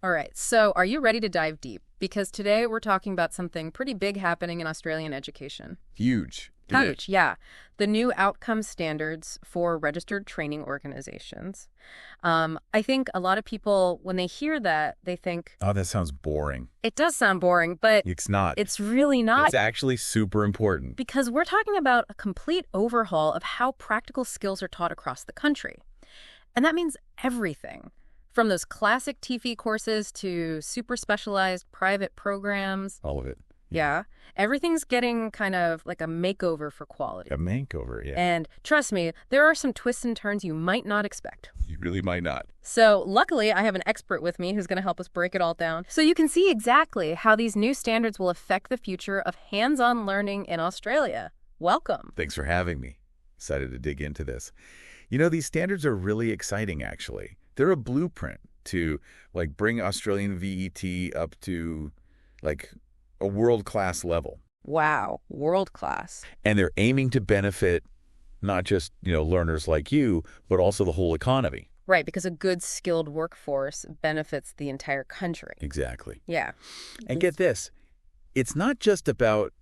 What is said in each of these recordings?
All right, so are you ready to dive deep? Because today we're talking about something pretty big happening in Australian education. Huge. Huge, yeah. The new outcome standards for registered training organizations. I think a lot of people, when they hear that, they think, Oh, that sounds boring. it does sound boring, but It's not. it's really not. It's actually super important. Because we're talking about a complete overhaul of how practical skills are taught across the country. And that means everything. From those classic TFE courses to super specialized private programs. All of it. Yeah. Everything's getting kind of like a makeover for quality. A makeover, yeah. And trust me, there are some twists and turns you might not expect. You really might not. So luckily, I have an expert with me who's going to help us break it all down so you can see exactly how these new standards will affect the future of hands-on learning in Australia. Welcome. Thanks for having me. Excited to dig into this. You know, these standards are really exciting, actually. They're a blueprint to, like, bring Australian VET up to, like, a world-class level. Wow, world class. And they're aiming to benefit not just, learners like you, but also the whole economy. Right, because a good skilled workforce benefits the entire country. Exactly. Yeah. And get this, it's not just about,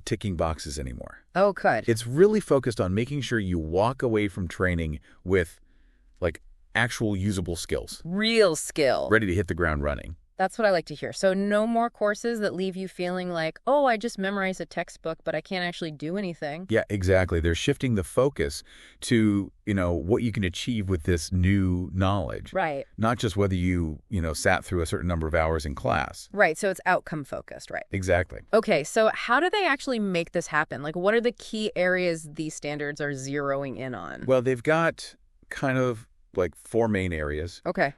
ticking boxes anymore. Oh, good. It's really focused on making sure you walk away from training with, like, actual usable skills. Real skill. Ready to hit the ground running. That's what I like to hear. So no more courses that leave you feeling like, oh, I just memorized a textbook, but I can't actually do anything. Yeah, exactly. They're shifting the focus to, what you can achieve with this new knowledge. Right. Not just whether you, sat through a certain number of hours in class. Right. So it's outcome focused, right? Exactly. Okay. So how do they actually make this happen? Like, what are the key areas these standards are zeroing in on? Well, they've got kind of like 4 main areas. Okay.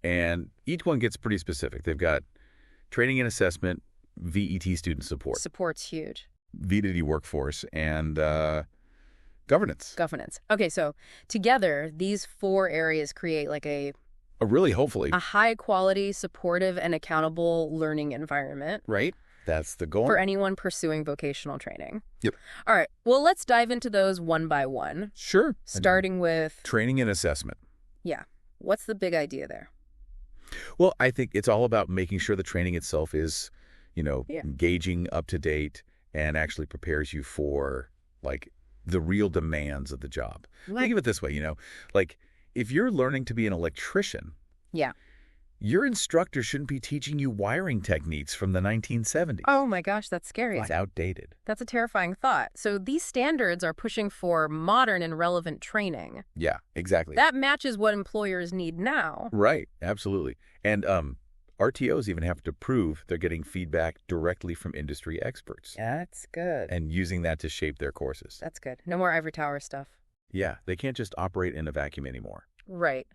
And each one gets pretty specific. They've got training and assessment, VET student support, Support's huge. VET workforce, and governance. Governance. Okay. So together, these 4 areas create like a Really, hopefully. high quality, supportive, and accountable learning environment. Right? That's the goal. For anyone pursuing vocational training. Yep. All right. Well, let's dive into those one by one. Sure. Starting with... Training and assessment. Yeah. What's the big idea there? Well, I think it's all about making sure the training itself is, engaging, up to date, and actually prepares you for, like, the real demands of the job. Think of it this way, like, if you're learning to be an electrician, Yeah. your instructor shouldn't be teaching you wiring techniques from the 1970s. Oh my gosh, that's scary. It's outdated. That's a terrifying thought. So these standards are pushing for modern and relevant training. Yeah, exactly. That matches what employers need now. Right, absolutely. And RTOs even have to prove they're getting feedback directly from industry experts. That's good. And using that to shape their courses. That's good. No more ivory tower stuff. Yeah, they can't just operate in a vacuum anymore. Right.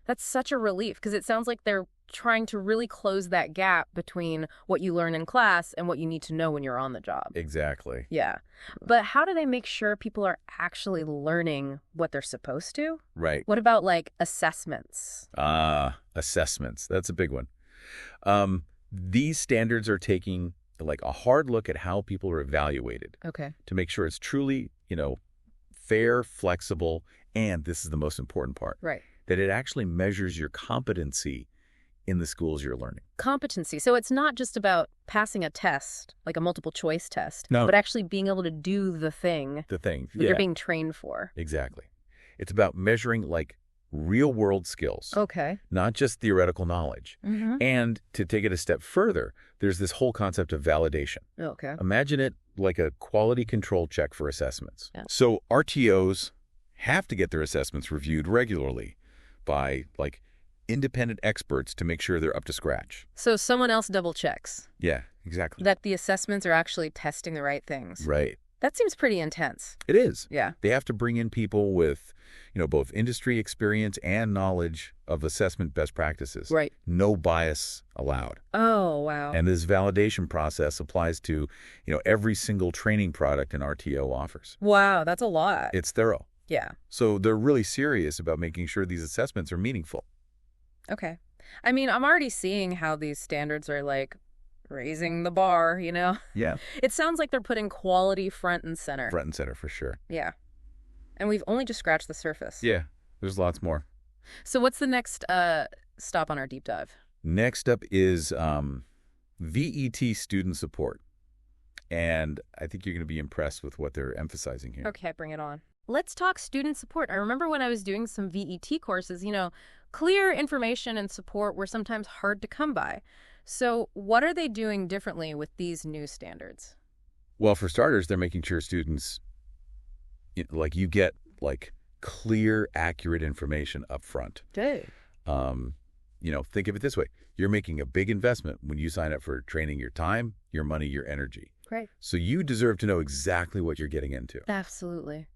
That's such a relief because it sounds like they're trying to really close that gap between what you learn in class and what you need to know when you're on the job. Exactly. Yeah. But how do they make sure people are actually learning what they're supposed to? Right. What about like assessments? Assessments. That's a big one. These standards are taking like a hard look at how people are evaluated. Okay. To make sure it's truly, fair, flexible, and this is the most important part. Right. That it actually measures your competency in the schools you're learning. Competency. So it's not just about passing a test, like a multiple choice test, No. but actually being able to do the thing that you're being trained for. Exactly. It's about measuring like real world skills. Okay. Not just theoretical knowledge. Mm-hmm. And to take it a step further, there's this whole concept of validation. Okay. Imagine it like a quality control check for assessments. Yeah. So RTOs have to get their assessments reviewed regularly by like independent experts to make sure they're up to scratch. So someone else double checks Yeah, exactly. that the assessments are actually testing the right things. Right. That seems pretty intense. It is. Yeah. They have to bring in people with, both industry experience and knowledge of assessment best practices. Right. No bias allowed. Oh, wow. And this validation process applies to, every single training product an RTO offers. Wow, that's a lot. It's thorough. Yeah. So they're really serious about making sure these assessments are meaningful. Okay. I mean, I'm already seeing how these standards are like raising the bar, Yeah. It sounds like they're putting quality front and center. Front and center for sure. Yeah. And we've only just scratched the surface. Yeah. There's lots more. So what's the next stop on our deep dive? Next up is VET student support. And I think you're going to be impressed with what they're emphasizing here. Okay, bring it on. Let's talk student support. I remember when I was doing some VET courses, clear information and support were sometimes hard to come by. So what are they doing differently with these new standards? Well, for starters, they're making sure students, you get clear, accurate information up front. Okay. Think of it this way. You're making a big investment when you sign up for training, your time, your money, your energy. Great. So you deserve to know exactly what you're getting into. Absolutely.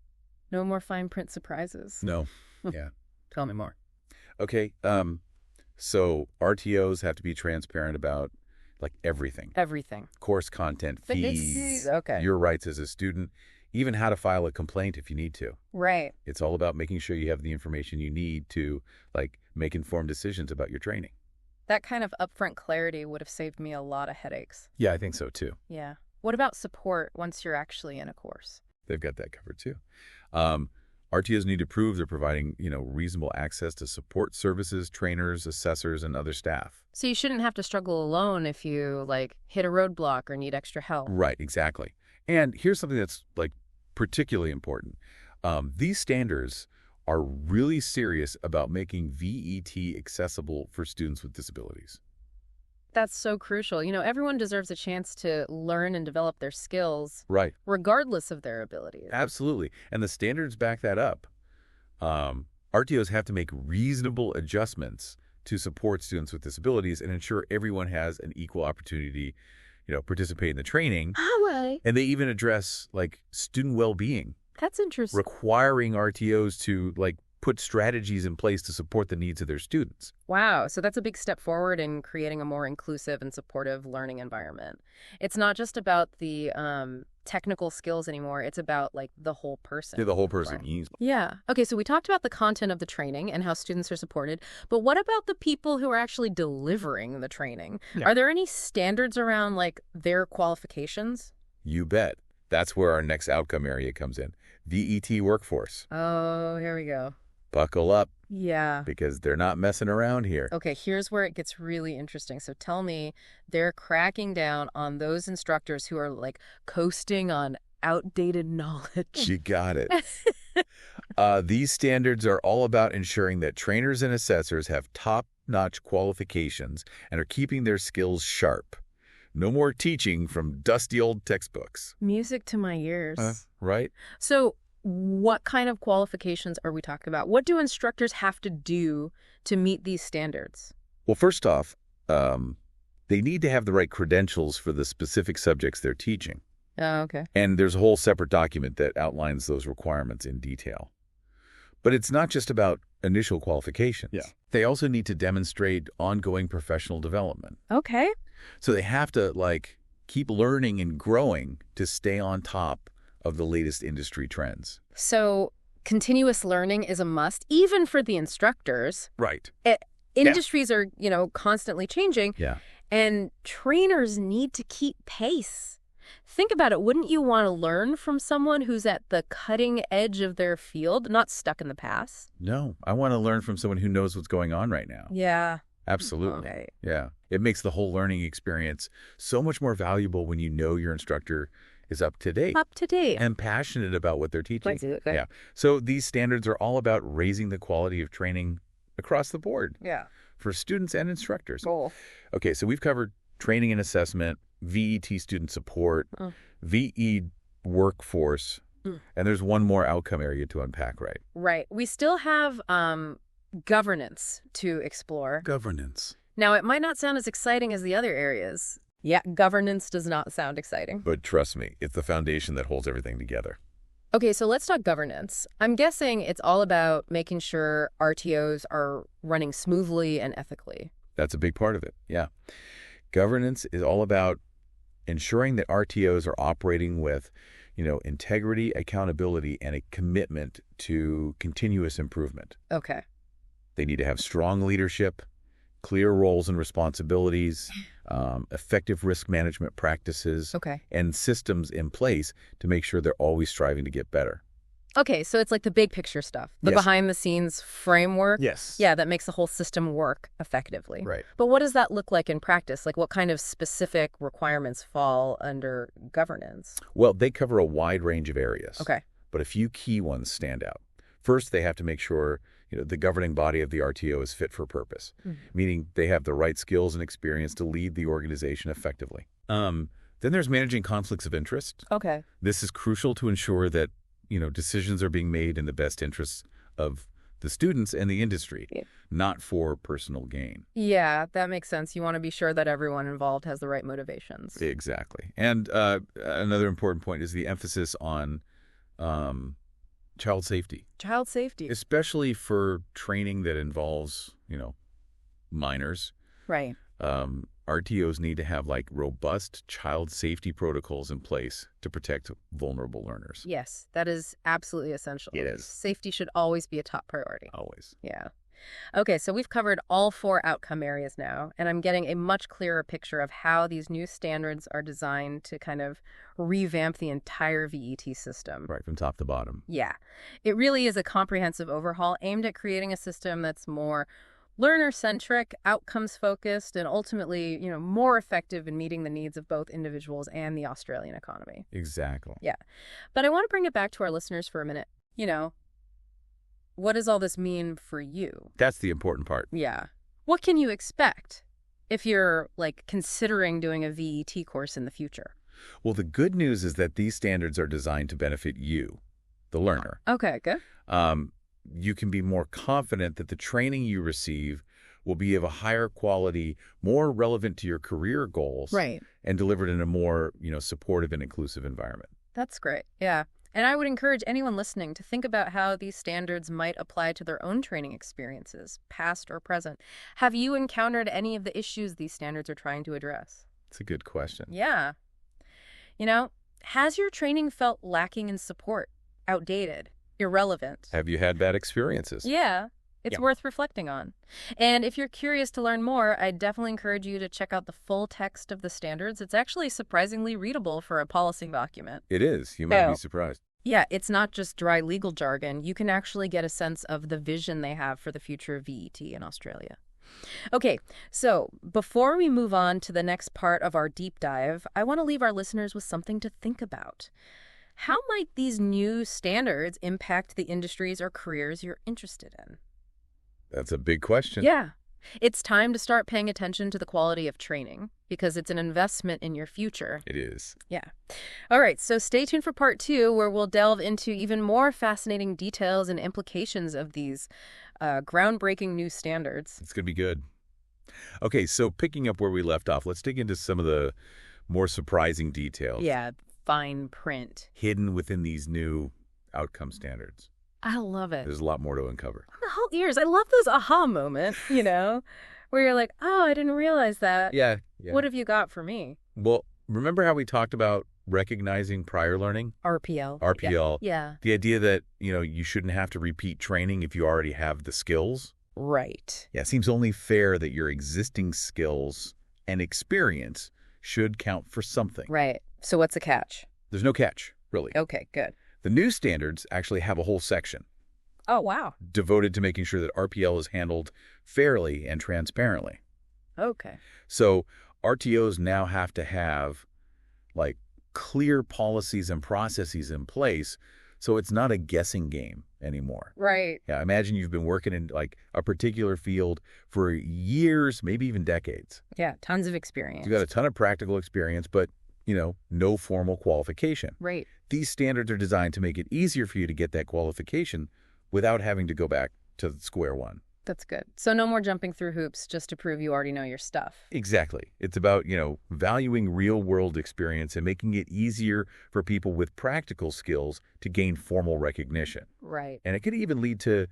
No more fine print surprises. No. Yeah. Tell me more. Okay. So RTOs have to be transparent about everything. Everything. Course content, fees, okay. your rights as a student, even how to file a complaint if you need to. Right. It's all about making sure you have the information you need to make informed decisions about your training. That kind of upfront clarity would have saved me a lot of headaches. Yeah, I think so too. Yeah. What about support once you're actually in a course? They've got that covered too. RTOs need to prove they're providing, reasonable access to support services, trainers, assessors, and other staff. So you shouldn't have to struggle alone if you, hit a roadblock or need extra help. Right, exactly. And here's something that's, particularly important. These standards are really serious about making VET accessible for students with disabilities. That's so crucial. Everyone deserves a chance to learn and develop their skills. Right. Regardless of their abilities. Absolutely. And the standards back that up. RTOs have to make reasonable adjustments to support students with disabilities and ensure everyone has an equal opportunity, participate in the training. And they even address, student well-being. That's interesting. Requiring RTOs to, put strategies in place to support the needs of their students. Wow. So that's a big step forward in creating a more inclusive and supportive learning environment. It's not just about the technical skills anymore. It's about, the whole person. Yeah, the whole person. Right. Yeah. Okay, so we talked about the content of the training and how students are supported, but what about the people who are actually delivering the training? Yeah. Are there any standards around, their qualifications? You bet. That's where our next outcome area comes in. VET workforce. Oh, here we go. Buckle up. Yeah. Because they're not messing around here. Okay, here's where it gets really interesting. So tell me, they're cracking down on those instructors who are coasting on outdated knowledge. You got it. These standards are all about ensuring that trainers and assessors have top-notch qualifications and are keeping their skills sharp. No more teaching from dusty old textbooks. Music to my ears. Right? So what kind of qualifications are we talking about? What do instructors have to do to meet these standards? Well, first off, they need to have the right credentials for the specific subjects they're teaching. Oh, okay. And there's a whole separate document that outlines those requirements in detail. But it's not just about initial qualifications. Yeah. They also need to demonstrate ongoing professional development. Okay. So they have to, keep learning and growing to stay on top of the latest industry trends. So continuous learning is a must, even for the instructors. Right. Industries are, constantly changing. Yeah. And trainers need to keep pace. Think about it. Wouldn't you want to learn from someone who's at the cutting edge of their field, not stuck in the past? No, I want to learn from someone who knows what's going on right now. Yeah. Absolutely. Okay. Yeah. It makes the whole learning experience so much more valuable when you know your instructor is up to date. Up to date. And passionate about what they're teaching. Okay. Yeah. So these standards are all about raising the quality of training across the board. Yeah. For students and instructors. Cool. Okay, so we've covered training and assessment, VET student support, VE workforce, and there's one more outcome area to unpack, right? Right. We still have governance to explore. Governance. Now, it might not sound as exciting as the other areas. Yeah, governance does not sound exciting. But trust me, it's the foundation that holds everything together. Okay, so let's talk governance. I'm guessing it's all about making sure RTOs are running smoothly and ethically. That's a big part of it, yeah. Governance is all about ensuring that RTOs are operating with, integrity, accountability, and a commitment to continuous improvement. Okay. They need to have strong leadership, clear roles and responsibilities, effective risk management practices, and systems in place to make sure they're always striving to get better. Okay, so it's like the big picture stuff, the Yes. behind-the-scenes framework. Yes. Yeah, that makes the whole system work effectively. Right. But what does that look like in practice? Like what kind of specific requirements fall under governance? Well, they cover a wide range of areas. Okay. But a few key ones stand out. First, they have to make sure the governing body of the RTO is fit for purpose, meaning they have the right skills and experience to lead the organization effectively. Then there's managing conflicts of interest. Okay. This is crucial to ensure that decisions are being made in the best interests of the students and the industry, not for personal gain. Yeah, that makes sense. You want to be sure that everyone involved has the right motivations. Exactly. And another important point is the emphasis on child safety. Child safety. Especially for training that involves, minors. Right. RTOs need to have robust child safety protocols in place to protect vulnerable learners. Yes, that is absolutely essential. It is. Safety should always be a top priority. Always. Yeah. Okay, so we've covered all 4 outcome areas now, and I'm getting a much clearer picture of how these new standards are designed to kind of revamp the entire VET system. Right, from top to bottom. Yeah. It really is a comprehensive overhaul aimed at creating a system that's more learner-centric, outcomes-focused, and ultimately, more effective in meeting the needs of both individuals and the Australian economy. Exactly. Yeah. But I want to bring it back to our listeners for a minute. What does all this mean for you? That's the important part. Yeah. What can you expect if you're, considering doing a VET course in the future? Well, the good news is that these standards are designed to benefit you, the learner. Okay, good. You can be more confident that the training you receive will be of a higher quality, more relevant to your career goals, Right. and delivered in a more, supportive and inclusive environment. That's great. Yeah. And I would encourage anyone listening to think about how these standards might apply to their own training experiences, past or present. Have you encountered any of the issues these standards are trying to address? It's a good question. Yeah. Has your training felt lacking in support, outdated, irrelevant? Have you had bad experiences? Yeah. It's worth reflecting on. And if you're curious to learn more, I definitely encourage you to check out the full text of the standards. It's actually surprisingly readable for a policy document. It is. You might be surprised. Yeah, it's not just dry legal jargon. You can actually get a sense of the vision they have for the future of VET in Australia. Okay, so before we move on to the next part of our deep dive, I want to leave our listeners with something to think about. How might these new standards impact the industries or careers you're interested in? That's a big question. Yeah. It's time to start paying attention to the quality of training because it's an investment in your future. It is. Yeah. All right, so stay tuned for part 2 where we'll delve into even more fascinating details and implications of these groundbreaking new standards. It's going to be good. Okay, so picking up where we left off, let's dig into some of the more surprising details. Yeah, fine print. Hidden within these new outcome standards. I love it. There's a lot more to uncover. The whole ears. I love those aha moments, where you're like, oh, I didn't realize that. Yeah. What have you got for me? Well, remember how we talked about recognizing prior learning? RPL. RPL. Yeah. The idea that, you shouldn't have to repeat training if you already have the skills. Right. Yeah, it seems only fair that your existing skills and experience should count for something. Right. So what's the catch? There's no catch, really. Okay, good. The new standards actually have a whole section Oh, wow. devoted to making sure that RPL is handled fairly and transparently. Okay. So RTOs now have to have clear policies and processes in place so it's not a guessing game anymore. Right. Yeah, imagine you've been working in a particular field for years, maybe even decades. Yeah, tons of experience. You've got a ton of practical experience, but no formal qualification. Right. These standards are designed to make it easier for you to get that qualification without having to go back to square one. That's good. So no more jumping through hoops just to prove you already know your stuff. Exactly. It's about, valuing real-world experience and making it easier for people with practical skills to gain formal recognition. Right. And it could even lead to,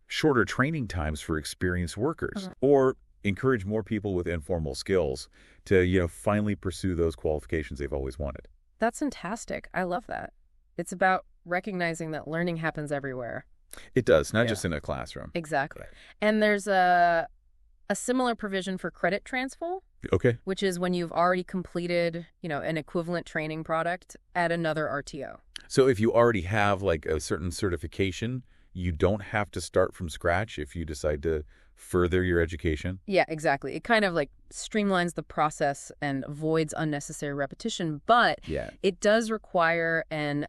shorter training times for experienced workers or encourage more people with informal skills to, finally pursue those qualifications they've always wanted. That's fantastic. I love that. It's about recognizing that learning happens everywhere. It does, not just in a classroom. Exactly. Right. And there's a similar provision for credit transfer, Okay. which is when you've already completed, an equivalent training product at another RTO. So if you already have like a certain certification, you don't have to start from scratch if you decide to further your education? Yeah, exactly. It kind of like streamlines the process and avoids unnecessary repetition, but Yeah. it does require an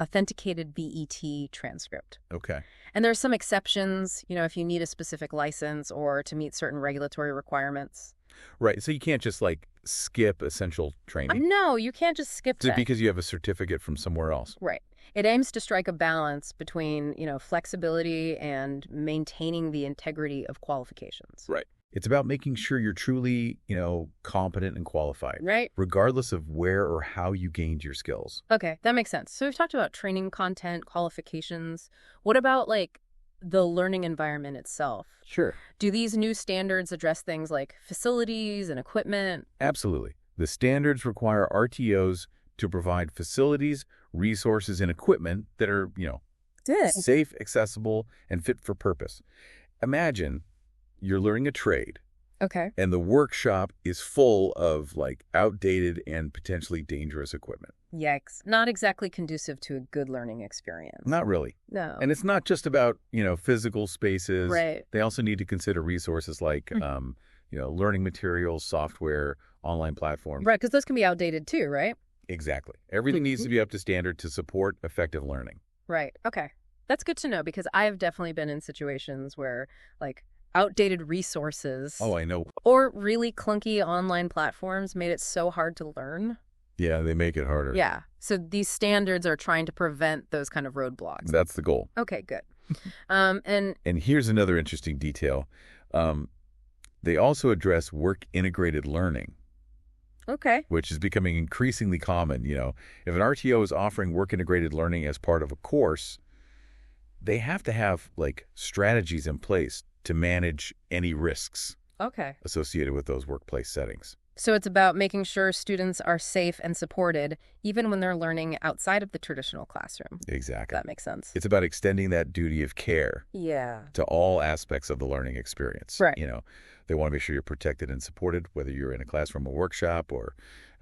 authenticated VET transcript. Okay. And there are some exceptions, if you need a specific license or to meet certain regulatory requirements. Right. So you can't just like skip essential training No, you can't just skip just that. because you have a certificate from somewhere else. Right. It aims to strike a balance between, flexibility and maintaining the integrity of qualifications. Right. It's about making sure you're truly, competent and qualified, Right? regardless of where or how you gained your skills. Okay, that makes sense. So we've talked about training content, qualifications. What about like the learning environment itself? Sure. Do these new standards address things like facilities and equipment? Absolutely. The standards require RTOs to provide facilities, resources, and equipment that are, Good. safe, accessible, and fit for purpose. Imagine you're learning a trade, Okay. and the workshop is full of like outdated and potentially dangerous equipment. Yikes. Not exactly conducive to a good learning experience. Not really. No. And it's not just about, physical spaces. Right. They also need to consider resources like, learning materials, software, online platforms. Right, because those can be outdated too, right? Exactly. Everything needs to be up to standard to support effective learning. Right. Okay. That's good to know because I've definitely been in situations where like outdated resources Oh, I know. or really clunky online platforms made it so hard to learn. Yeah, they make it harder. Yeah. So these standards are trying to prevent those kind of roadblocks. That's the goal. Okay, good. And here's another interesting detail. They also address work-integrated learning, okay. which is becoming increasingly common. If an RTO is offering work-integrated learning as part of a course, they have to have like strategies in place to manage any risks Okay. associated with those workplace settings. So it's about making sure students are safe and supported even when they're learning outside of the traditional classroom. Exactly. That makes sense. It's about extending that duty of care Yeah. to all aspects of the learning experience. Right. They want to make sure you're protected and supported, whether you're in a classroom or workshop or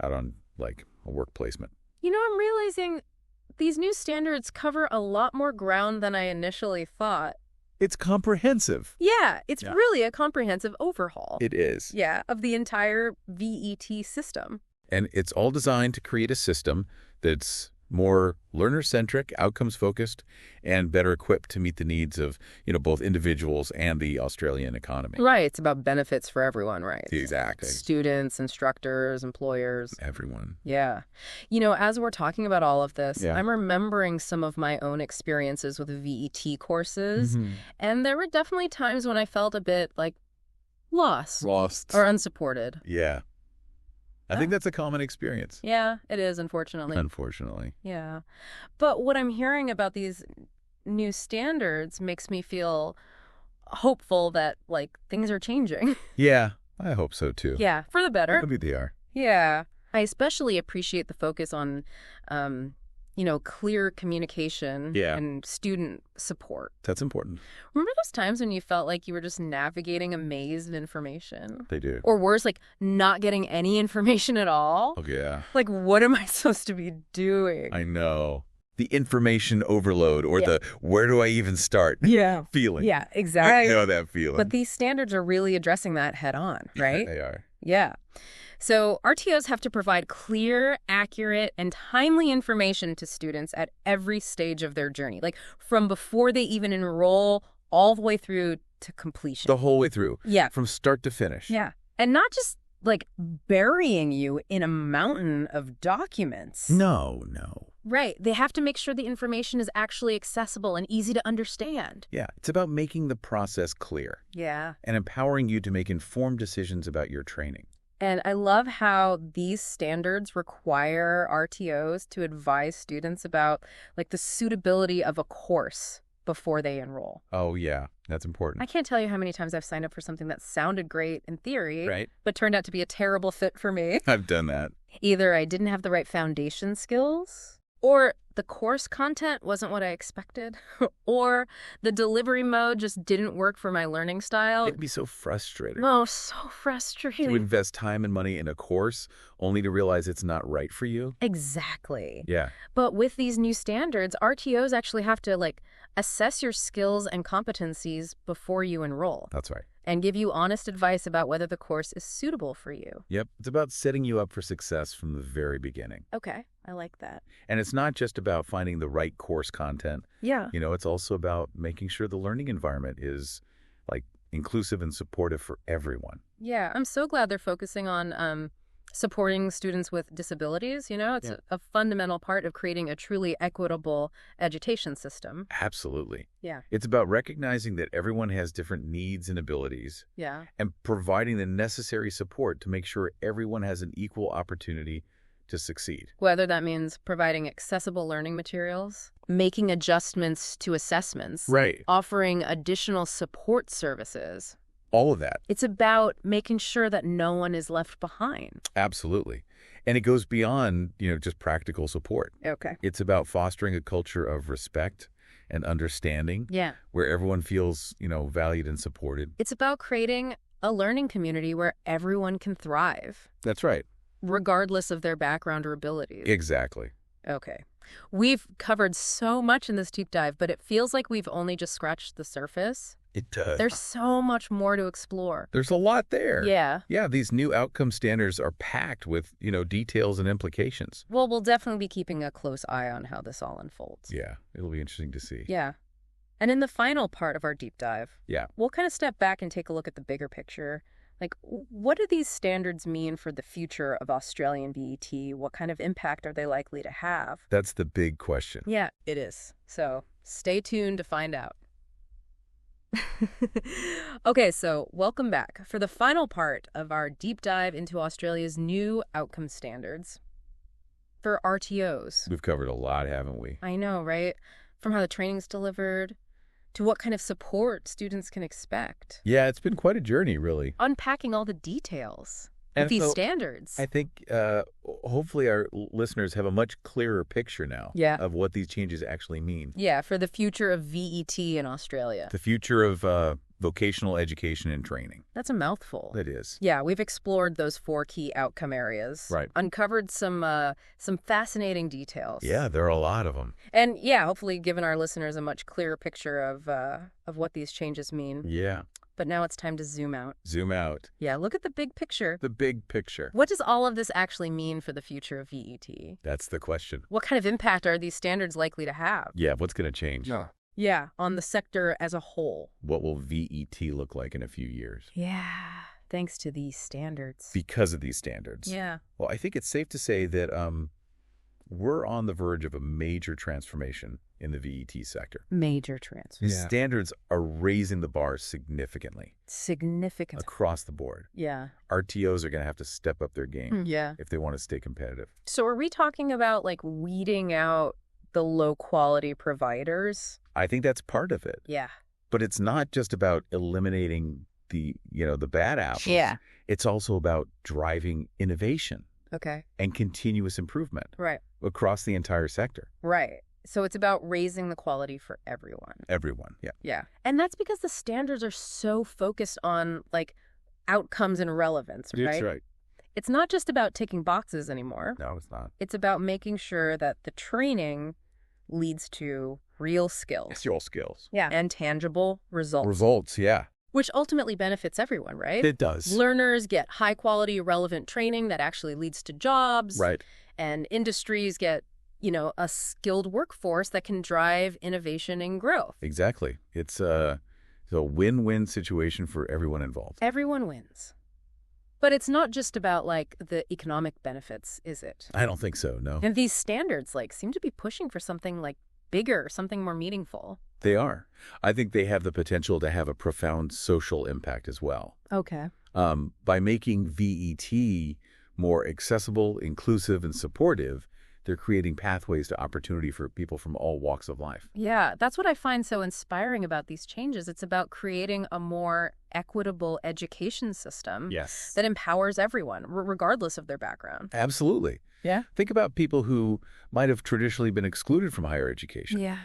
out on like a work placement. I'm realizing these new standards cover a lot more ground than I initially thought. It's comprehensive. Yeah, it's Yeah. really a comprehensive overhaul. It is. Yeah, of the entire VET system. And it's all designed to create a system that's more learner-centric, outcomes-focused, and better equipped to meet the needs of, both individuals and the Australian economy. Right, it's about benefits for everyone, right? Exactly. Students, instructors, employers. Everyone. Yeah. As we're talking about all of this, Yeah. I'm remembering some of my own experiences with VET courses, and there were definitely times when I felt a bit like lost or unsupported. Yeah. I think that's a common experience. Yeah, it is, unfortunately. Unfortunately. Yeah. But what I'm hearing about these new standards makes me feel hopeful that, like, things are changing. Yeah, I hope so too. Yeah, for the better. Maybe they are. Yeah. I especially appreciate the focus on, clear communication Yeah. and student support. That's important. Remember those times when you felt like you were just navigating a maze of information? They do. Or worse, like not getting any information at all? Oh, yeah. Like, what am I supposed to be doing? I know. The information overload or Yeah. the where do I even start Yeah. feeling. Yeah, I exactly. know that feeling. But these standards are really addressing that head on, right? They are. Yeah. So RTOs have to provide clear, accurate, and timely information to students at every stage of their journey, like from before they even enroll all the way through to completion. The whole way through. Yeah. From start to finish. Yeah. And not just like burying you in a mountain of documents. No. Right. They have to make sure the information is actually accessible and easy to understand. Yeah. It's about making the process clear Yeah. and empowering you to make informed decisions about your training. And I love how these standards require RTOs to advise students about like the suitability of a course before they enroll. Oh, yeah. That's important. I can't tell you how many times I've signed up for something that sounded great in theory, Right. but turned out to be a terrible fit for me. I've done that. Either I didn't have the right foundation skills, Or the course content wasn't what I expected. Or the delivery mode just didn't work for my learning style. It'd be so frustrating Oh, so to frustrating. invest time and money in a course only to realize it's not right for you. Exactly. Yeah, But with these new standards, RTOs actually have to assess your skills and competencies before you enroll that's right. and give you honest advice about whether the course is suitable for you. Yep, it's about setting you up for success from the very beginning. Okay, I like that. And it's not just about finding the right course content. Yeah. It's also about making sure the learning environment is inclusive and supportive for everyone. Yeah, I'm so glad they're focusing on supporting students with disabilities. It's a fundamental part of creating a truly equitable education system. Absolutely. Yeah. It's about recognizing that everyone has different needs and abilities Yeah. and providing the necessary support to make sure everyone has an equal opportunity to succeed. Whether that means providing accessible learning materials, making adjustments to assessments, Right. offering additional support services. All of that. It's about making sure that no one is left behind. Absolutely. And it goes beyond, just practical support. Okay. It's about fostering a culture of respect and understanding Yeah. where everyone feels, valued and supported. It's about creating a learning community where everyone can thrive, That's right. regardless of their background or abilities. Exactly. Okay. We've covered so much in this deep dive, but it feels like we've only just scratched the surface. It does. There's so much more to explore. There's a lot there. Yeah. Yeah, these new outcome standards are packed with, details and implications. Well, we'll definitely be keeping a close eye on how this all unfolds. Yeah, it'll be interesting to see. Yeah. And in the final part of our deep dive, Yeah. we'll kind of step back and take a look at the bigger picture. What do these standards mean for the future of Australian VET? What kind of impact are they likely to have? That's the big question. Yeah, it is. So stay tuned to find out. Okay, so welcome back for the final part of our deep dive into Australia's new outcome standards for RTOs. We've covered a lot, haven't we? I know, right? From how the training's delivered to what kind of support students can expect. Yeah, it's been quite a journey, really. Unpacking all the details of And these so standards. I think hopefully our listeners have a much clearer picture now of what these changes actually mean. Yeah, for the future of VET in Australia. The future of vocational education and training. That's a mouthful. It is. Yeah, we've explored those 4 key outcome areas. Right. Uncovered some fascinating details. Yeah, there are a lot of them. And yeah, hopefully given our listeners a much clearer picture of what these changes mean. Yeah. But now it's time to zoom out. Zoom out. Yeah, look at the big picture. The big picture. What does all of this actually mean for the future of VET? That's the question. What kind of impact are these standards likely to have? Yeah, what's going to change? Yeah, on the sector as a whole. What will VET look like in a few years? Yeah, thanks to these standards. Because of these standards. Yeah. Well, I think it's safe to say that we're on the verge of a major transformation in the VET sector. Major transfer. The standards are raising the bar significantly. Significant. Across the board. Yeah. RTOs are going to have to step up their game Yeah. if they want to stay competitive. So are we talking about weeding out the low quality providers? I think that's part of it. Yeah. But it's not just about eliminating the bad apples. Yeah. It's also about driving innovation Okay. and continuous improvement Right. across the entire sector. Right. So it's about raising the quality for everyone. Everyone, yeah. Yeah. And that's because the standards are so focused on outcomes and relevance, right? That's right. It's not just about ticking boxes anymore. No, it's not. It's about making sure that the training leads to real skills. It's your skills. Yeah. And tangible results. Results, yeah. Which ultimately benefits everyone, right? It does. Learners get high quality, relevant training that actually leads to jobs. Right. And industries get, a skilled workforce that can drive innovation and growth. Exactly. It's a win-win situation for everyone involved. Everyone wins. But it's not just about the economic benefits, is it? I don't think so, no. And these standards seem to be pushing for something bigger, something more meaningful. They are. I think they have the potential to have a profound social impact as well. Okay. By making VET more accessible, inclusive, and supportive, They're creating pathways to opportunity for people from all walks of life. Yeah, that's what I find so inspiring about these changes. It's about creating a more equitable education system Yes. that empowers everyone, regardless of their background. Absolutely. Yeah. Think about people who might have traditionally been excluded from higher education. Yeah.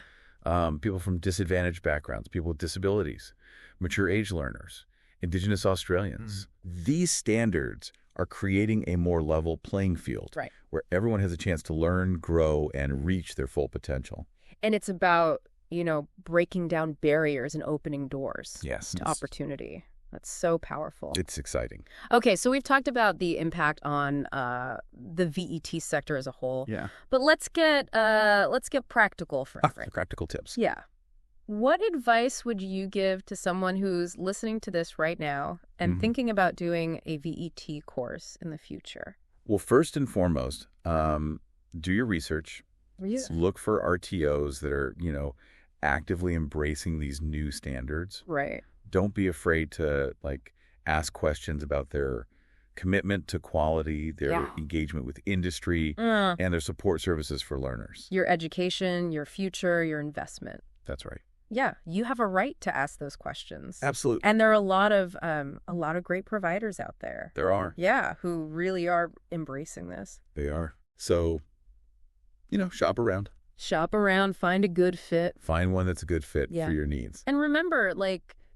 People from disadvantaged backgrounds, people with disabilities, mature age learners, Indigenous Australians. These standards are creating a more level playing field where everyone has a chance to learn, grow, and reach their full potential. And it's about, breaking down barriers and opening doors to opportunity. That's so powerful. It's exciting. Okay, so we've talked about the impact on the VET sector as a whole. Yeah. But let's get practical for a second. Practical tips. Yeah. What advice would you give to someone who's listening to this right now and thinking about doing a VET course in the future? Well, first and foremost, do your research. Yeah. Look for RTOs that are, actively embracing these new standards. Right. Don't be afraid to, ask questions about their commitment to quality, their engagement with industry, and their support services for learners. Your education, your future, your investment. That's right. Yeah, you have a right to ask those questions. Absolutely. And there are a lot of great providers out there. There are. Yeah, who really are embracing this. They are. So, shop around. Shop around, find a good fit. Find one that's a good fit for your needs. And remember,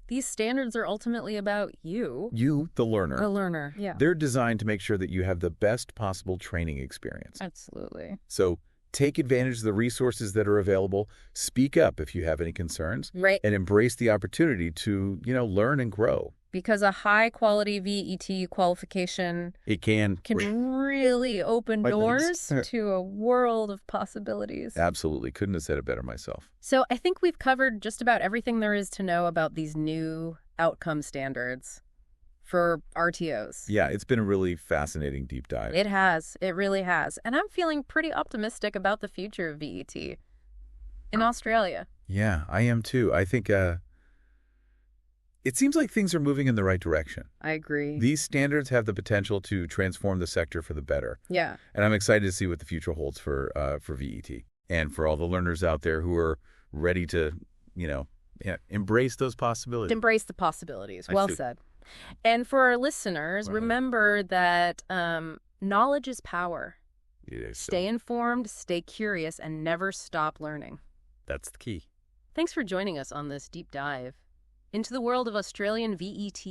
these standards are ultimately about you. You, the learner. The learner, yeah. They're designed to make sure that you have the best possible training experience. Absolutely. So take advantage of the resources that are available. Speak up if you have any concerns. Right. And embrace the opportunity to, learn and grow. Because a high-quality VET qualification can really open doors to a world of possibilities. Absolutely. Couldn't have said it better myself. So I think we've covered just about everything there is to know about these new outcome standards for RTOs. Yeah, it's been a really fascinating deep dive. It has. It really has. And I'm feeling pretty optimistic about the future of VET in Australia. Yeah, I am too. I think it seems like things are moving in the right direction. I agree. These standards have the potential to transform the sector for the better. Yeah. And I'm excited to see what the future holds for VET and for all the learners out there who are ready to, embrace those possibilities. Embrace the possibilities. Well said. And for our listeners, remember that knowledge is power. It is. Stay informed, stay curious, and never stop learning. That's the key. Thanks for joining us on this deep dive into the world of Australian VET.